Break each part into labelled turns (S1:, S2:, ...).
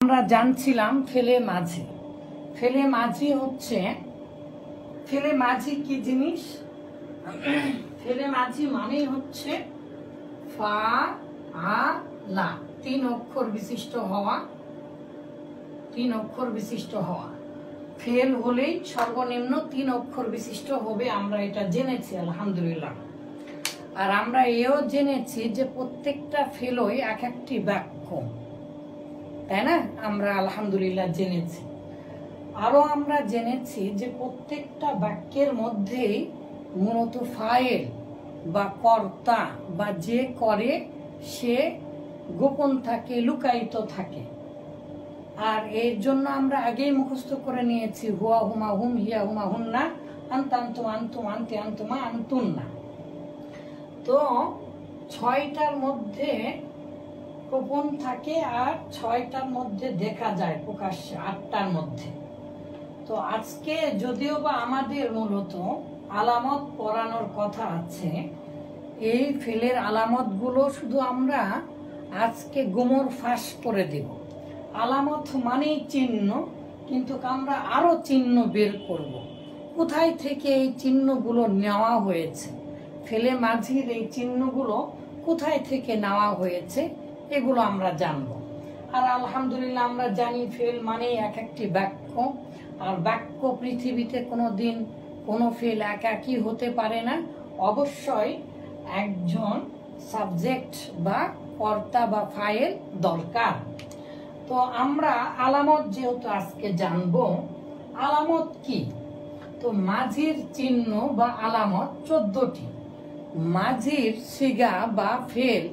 S1: আমরা জানছিলাম ফেলে মাঝি। ফেলে মাঝি হচ্ছে, ফেলে মাঝি কি জিনিস? ফেলে মাঝি মানে হচ্ছে ফা আ লা, তিন অক্ষর বিশিষ্ট হওয়া। তিন অক্ষর বিশিষ্ট হওয়া ফেল হলেই সর্বনিম্ন তিন অক্ষর বিশিষ্ট হবে, আমরা এটা জেনেছি আলহামদুলিল্লাহ। আর আমরা এও জেনেছি যে প্রত্যেকটা ফেলই এক একটি বাক্য, তাই না? আমরা আলহামদুলিল্লাহ জেনেছি। আরো আমরা জেনেছি যে প্রত্যেকটা বাক্যের মধ্যেই মূলত ফাইল বা কর্তা বা যে করে সে গোপন থাকে, লুকায়িত থাকে। আর এর জন্য আমরা আগেই মুখস্থ করে নিয়েছি হুয়া হুমা হুম, হিয়া হুমা হুন্না, আন্তান্তুম আন্তুম, আন্তে আন্তুমা, আন্তুন্না। তো ছয়টার মধ্যে গোপন থাকে আর ছয়টার মধ্যে দেখা যায় প্রকাশ্যে, আটটার মধ্যে। তো আজকে যদিও বা আমাদের মূলত আলামত পড়ানোর কথা আছে, এই ফেলের আলামত গুলো শুধু আমরা আজকে গোমর ফাঁস করে দেব। আলামত মানেই চিহ্ন, কিন্তু আমরা আরো চিহ্ন বের করব। কোথায় থেকে এই চিহ্নগুলো নেওয়া হয়েছে, ফেলে মাঝির এই চিহ্নগুলো কোথায় থেকে নেওয়া হয়েছে, এগুলো আমরা জানব। আর আলহামদুলিল্লাহ আমরা জানি ফেল মানে এক একটি বাক্য। আর বাক্য পৃথিবীতে কোনোদিন কোনো ফেল একাকী হতে পারে না, অবশ্যই একজন সাবজেক্ট বা কর্তা বা ফাইল দরকার। তো আমরা আলামত যেহেতু আজকে জানবো, আলামত কি? তো মাঝির চিহ্ন বা আলামত 14টি। মাঝির সিগা বা ফেল,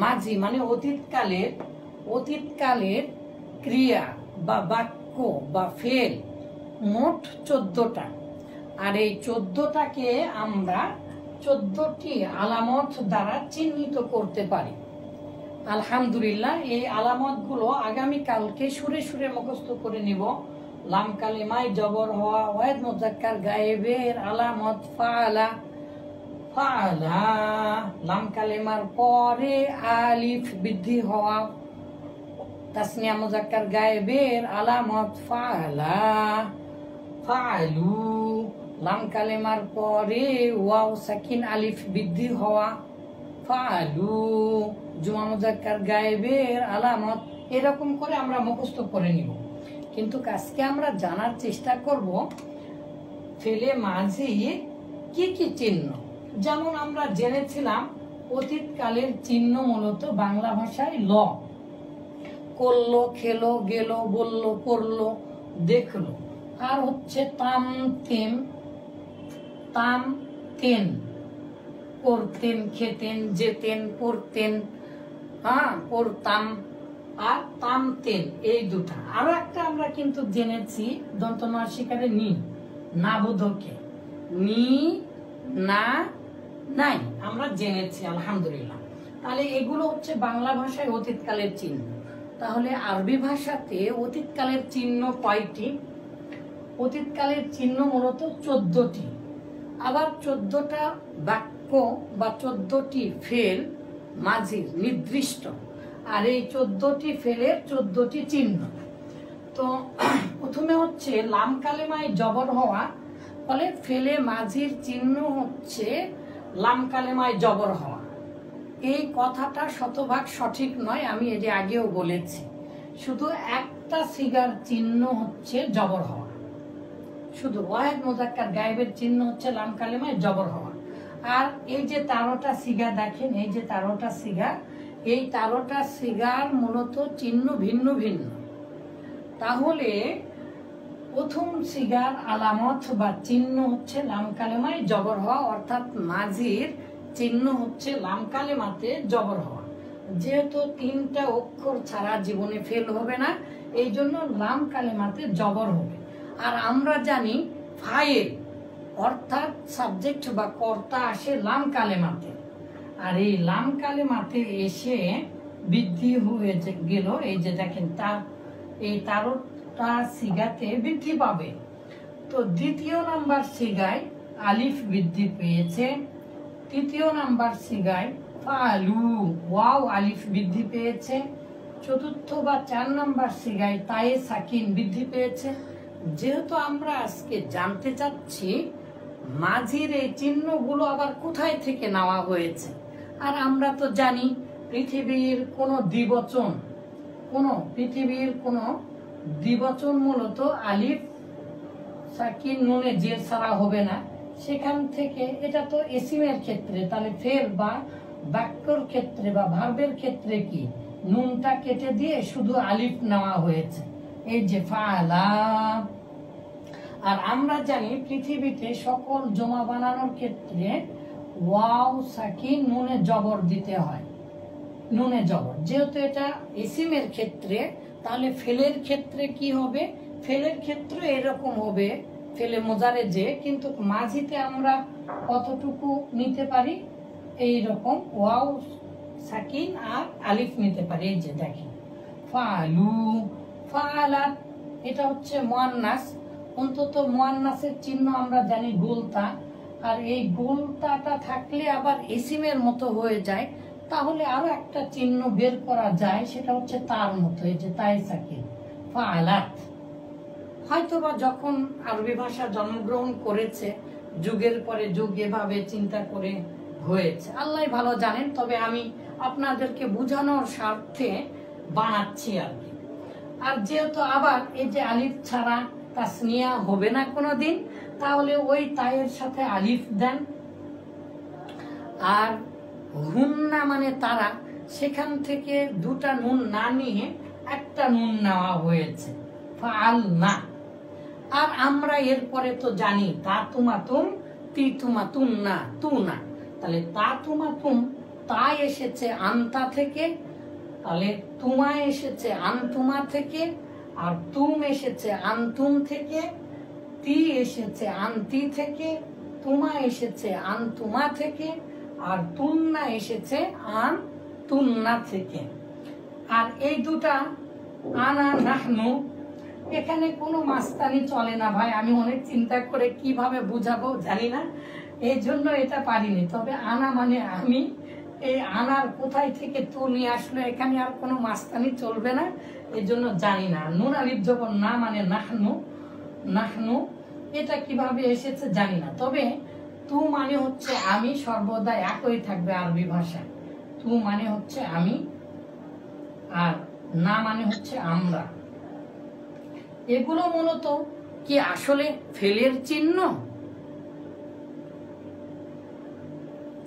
S1: মাঝি মানে অতীতকালের ক্রিয়া বা বাক্য বা ফেল মোট 14টা। আর এই 14টাকে আমরা 14টি আলামত দ্বারা চিহ্নিত করতে পারি। আলহামদুলিল্লাহ এই আলামত গুলো আগামীকালকে সুরে সুরে মুখস্থ করে নিব। লাম কালিমায় জবর হওয়া, ওয়াহিদ মুযাক্কার গায়েবের আলামত ফাআলা, ফাআলা। লাম কালিমার পরে আলিফ বৃদ্ধি হওয়া, তাসনিয়া মুযাক্কার গায়েবের আলামত ফাআলা, ফাআলু। লাম কালিমার পরে ওয়াও সাকিন আলিফ বৃদ্ধি হওয়া, ফাআলু। জুমা মুযাক্কার গায়েবের আলামত। এরকম করে আমরা মুখস্থ করে নিব। কিন্তু আজকে আমরা জানার চেষ্টা করব ফেলে মাঝি কি কি চিহ্ন। যেমন আমরা জেনেছিলাম অতীতকালের চিহ্ন মূলত বাংলা ভাষায় ল, করলো, খেলো, গেল, বললো, করলো, দেখলো। আর হচ্ছে তাম তেম, তাম তেন, করতেন, খেতেন, যেতেন, পড়তেন, পড়তাম। আর তামতেন, এই দুটা। আরো একটা আমরা কিন্তু জেনেছি দন্তমার শিকারে নি, না বোধকে নি, না, নাই, আমরা জেনেছি আলহামদুলিল্লাহ। তাহলে এগুলো হচ্ছে বাংলা ভাষায় অতীতকালের চিহ্ন। তাহলে আরবি ভাষাতে অতীতকালের চিহ্ন কয়টি? অতীতকালের চিহ্ন মূলত 14টি। আবার 14টা বাক্য বা 14টি ফেল মাঝির নির্দিষ্ট। আর এই 14টি ফেলের 14টি চিহ্ন। তো প্রথমে হচ্ছে লাম কালেমায় জবর হওয়া, ফলে ফেলে মাঝির চিহ্ন হচ্ছে লাম কালেমায় জবর হওয়া। এই কথাটা শতভাগ সঠিক নয়, আমি এর আগেও বলেছি। শুধু একটা সিগার চিহ্ন হচ্ছে জবর হওয়া, শুধু ওয়াহিদ মুযাক্কার গায়েবের চিহ্ন হচ্ছে লাম কালেমায় জবর হওয়া। আর এই যে 13টা সিগা দেখেন, এই যে 13টা সিগা, এই 13টা সিগার মূলত চিহ্ন ভিন্ন ভিন্ন। তাহলে প্রথম সিগার আলামত বা চিহ্ন হচ্ছে লাম কালেমায় জবর হওয়া, অর্থাৎ মাঝির চিহ্ন হচ্ছে লাম কালেমাতে জবর হওয়া। যেহেতু 3টা অক্ষর ছাড়া জীবনে ফেল হবে না, এই জন্য লাম কালেমাতে জবর হবে। আর আমরা জানি ফাইল অর্থাৎ সাবজেক্ট বা কর্তা আসে লাম কালেমাতে। আর এই লাম কালেমাতে এসে বৃদ্ধি হয়ে গেল, এই যে দেখেন এই 13টা সিগাতে বৃদ্ধি পাবে। তো দ্বিতীয় নাম্বার সিগায় আলিফ বৃদ্ধি পেয়েছে, তৃতীয় নাম্বার সিগায় ফালু ওয়াও আলিফ বৃদ্ধি পেয়েছে, চতুর্থ বা 4 নম্বর সিগায় তায়ে সাকিন বৃদ্ধি পেয়েছে। যেহেতু আমরা আজকে জানতে চাচ্ছি মাঝির এই চিহ্নগুলো আবার কোথায় থেকে নেওয়া হয়েছে, আর আমরা তো জানি পৃথিবীর কোনো দ্বিবচন মূলত আলিফ সাকিন নুনে জের ছাড়া হবে না। সেখান থেকে এটা তো এসিমের ক্ষেত্রে, তাহলে ফেল বা বাক্যর ক্ষেত্রে বা ভার্বের ক্ষেত্রে কি নুনটা কেটে দিয়ে শুধু আলিফ নেওয়া হয়েছে, এই যে ফালা। আর আমরা জানি পৃথিবীতে সকল জমা বানানোর ক্ষেত্রে ওয়াও সাকিন নুনে জবর দিতে হয়, নুনে জবর। যেহেতু এটা ইসিমের ক্ষেত্রে, তাহলে ফেলের ক্ষেত্রে কি হবে? ফেলের ক্ষেত্রে এরকম হবে, ফেলে মোজারে যে, কিন্তু মাঝিতে আমরা কতটুকু নিতে পারি? এই রকম ওয়াও সাকিন আর আলিফ নিতে পারি। এই যে দেখেন ফালু, ফালাত, এটা হচ্ছে মুয়ান্নাস। অন্তত মুয়ান্নাসের চিহ্ন আমরা জানি গোলতা, আর এই গোলতাটা থাকলে আবার ইসিমের মতো হয়ে যায়, তাহলে আরো একটা চিহ্ন বের করা যায়, সেটা হচ্ছে তার মতো, এই যে তাই সাকিন ফালাত। হয়তোবা যখন আরবি ভাষা জন্মগ্রহণ করেছে যুগের পরে যুগ এভাবে চিন্তা করে হয়েছে, আল্লাহ ভালো জানেন। তবে আমি আপনাদেরকে বোঝানোর স্বার্থে বানাচ্ছি আর কি। আর যেহেতু আবার এই যে আলিফ ছাড়া তাসনিয়া হবে না কোনোদিন, তাহলে ওই তায়ের সাথে আলিফ দেন। আর হুন্না মানে তারা, সেখান থেকে দুটা নুন না নিয়ে একটা নুন নেওয়া হয়েছে, ফালনা। আর আমরা এরপরে তো জানি তা তুমাতুম, তি তুমাতুম না, তু না। তাহলে তা তুমাতুম, তা এসেছে আন্তা থেকে, তাহলে তুমা এসেছে আনতুমা থেকে, আর তুম এসেছে আনতুম থেকে, তি এসেছে আনতি থেকে, তুমা এসেছে আনতুমা থেকে, আর তুন্না এসেছে আন তুন্না থেকে। আর এই দুটা আনা নাহনু, এখানে কোনো মাস্তানি চলে না ভাই। আমি অনেক চিন্তা করে কিভাবে বুঝাবো জানি না, এই জন্য এটা পারিনি। তবে আনা মানে আমি, এই আনার কোথায় থেকে তু নিয়ে আসলো, এখানে আর কোনো মাস্তানি চলবে না, এই জন্য জানি না। নুন আলিফ জবর না মানে নাহনু, নাহনু এটা কিভাবে এসেছে জানি না। তবে তু মানে হচ্ছে আমি, সর্বদা একই থাকবে আরবি ভাষায়। তু মানে হচ্ছে আমি, আর না মানে হচ্ছে আমরা। এগুলো মূলত কি আসলে ফেলের চিহ্ন?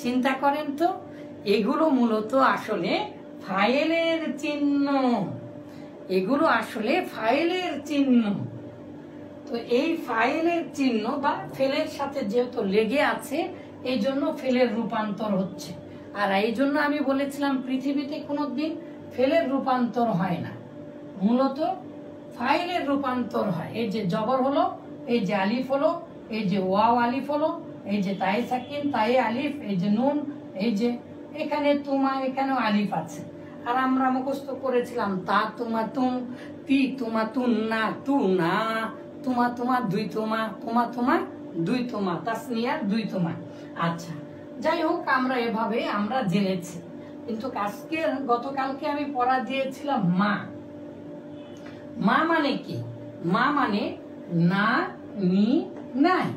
S1: চিন্তা করেন তো, এগুলো মূলত আসলে ফাইলের চিহ্ন, এগুলো আসলে ফাইলের চিহ্ন। তো এই ফাইলের চিহ্ন বা ফেলের সাথে যেহেতু লেগে আছে, এই জন্য ফেলের রূপান্তর হচ্ছে। আর এই জন্য আমি বলেছিলাম পৃথিবীতে কোনোদিন ফেলের রূপান্তর হয় না, মূলত ফাইলের রূপান্তর হয়। এই যে জবর হলো, এই যে আলিফ হলো, এই যে ওয়াও আলিফ হলো, এই যে তাই সাকিন তাই আলিফ, এই যে নুন, এই যে এখানে তুমা, এখানেও আলিফ আছে। আর আমরা মুখস্থ করেছিলাম তা তুমা তুম, তি তুমা তুন না, তু না, তুমা তুমা দুই তুমা, তুমা তুমা দুই তুমা, তাসনিয়ার দুই তুমা। আচ্ছা, যাই হোক, আমরা এভাবে আমরা জেনেছি। কিন্তু আজকে গতকালকে আমি পড়া দিয়েছিলাম মা। মা মানে কি? মা মানে না নি নাই,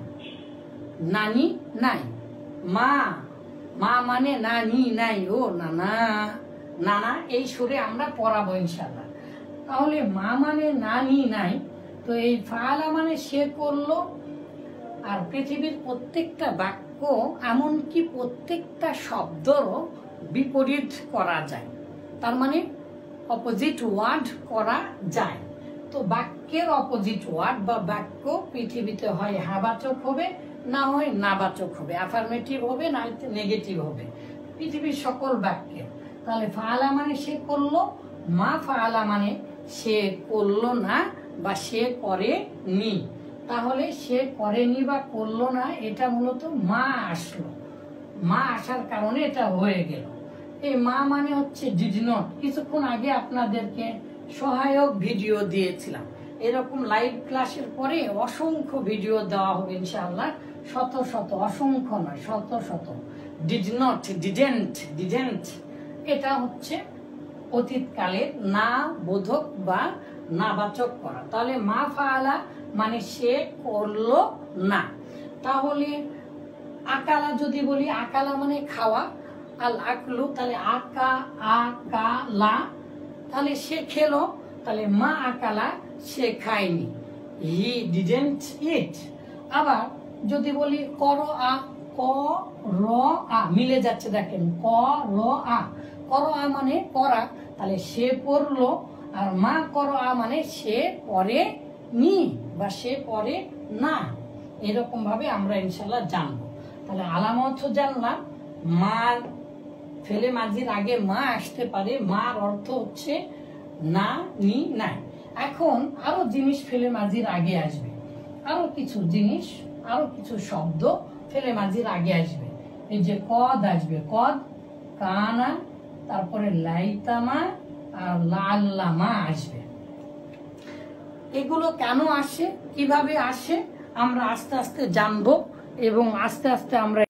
S1: নানি নাই। মা, মা মানে নানি নাই, ও নানা, নানা এই সুরে আমরা পড়াবো ইনশাআল্লাহ। তাহলে মা মানে নানি নাই, তো এই ফালা মানে সে করলো। আর পৃথিবীর প্রত্যেকটা বাক্য, এমনকি প্রত্যেকটা শব্দরও বিপরীত করা যায়, তার মানে অপোজিট ওয়ার্ড করা যায়। তো বাক্যের অপোজিট ওয়ার্ড বা বাক্য পৃথিবীতে হয় হ্যাবাচক হবে, না হয় নাবাচক হবে, অ্যাফার্মেটিভ হবে, না নেগেটিভ হবে, পৃথিবীর সকল বাক্যে। তাহলে ফাআলা মানে সে করলো, মা ফাআলা মানে সে করলো না বা সে করেনি। তাহলে সে করেনি বা করলো না, এটা মূলত মা আসলো, মা আসার কারণে এটা হয়ে গেল। এই মা মানে হচ্ছে ডিড নট। কিছুক্ষণ আগে আপনাদেরকে সহায়ক ভিডিও দিয়েছিলাম, এরকম লাইভ ক্লাসের পরে অসংখ্য ভিডিও দেওয়া হবে ইনশাআল্লাহ, শত শত, অসংখ্য নয় শত শত। ডিড নট, ডিডেন্ট, ডিডেন্ট এটা হচ্ছে অতীতকালের না বোধক বা নাবাচক করা। তাহলে মা ফাআলা মানে সে করলো না। তাহলে আকালা যদি বলি, আকালা মানে খাওয়া, আল আকলু তাহলে আকালা তাহলে সে খেলো, তাহলে মা আকালা সে খায়নি, হি ডিডেন্ট ইট। আবার যদি বলি কর আ, ক র আ মিলে যাচ্ছে, দেখেন ক র আ, কর আ মানে পড়া, তাহলে সে পড়লো। আর মা কর আ মানে সে পড়ে নি বা সে পড়ে না। এরকম ভাবে আমরা ইনশাল্লাহ জানবো। তাহলে আলামত জানলাম, মা ফেলে মাঝির আগে মা আসতে পারে, মার অর্থ হচ্ছে না, নি, নাই। এখন আরো জিনিস ফেলে মাঝির আগে আসবে, আরো কিছু জিনিস, আরো কিছু শব্দ ফেলে মাঝির আগে আসবে। এই যে কদ আসবে, কদ, কানা, তারপরে লাইতামা আর লাল্লামা আসবে। এগুলো কেন আসে, কিভাবে আসে আমরা আস্তে আস্তে জানবো এবং আস্তে আস্তে আমরা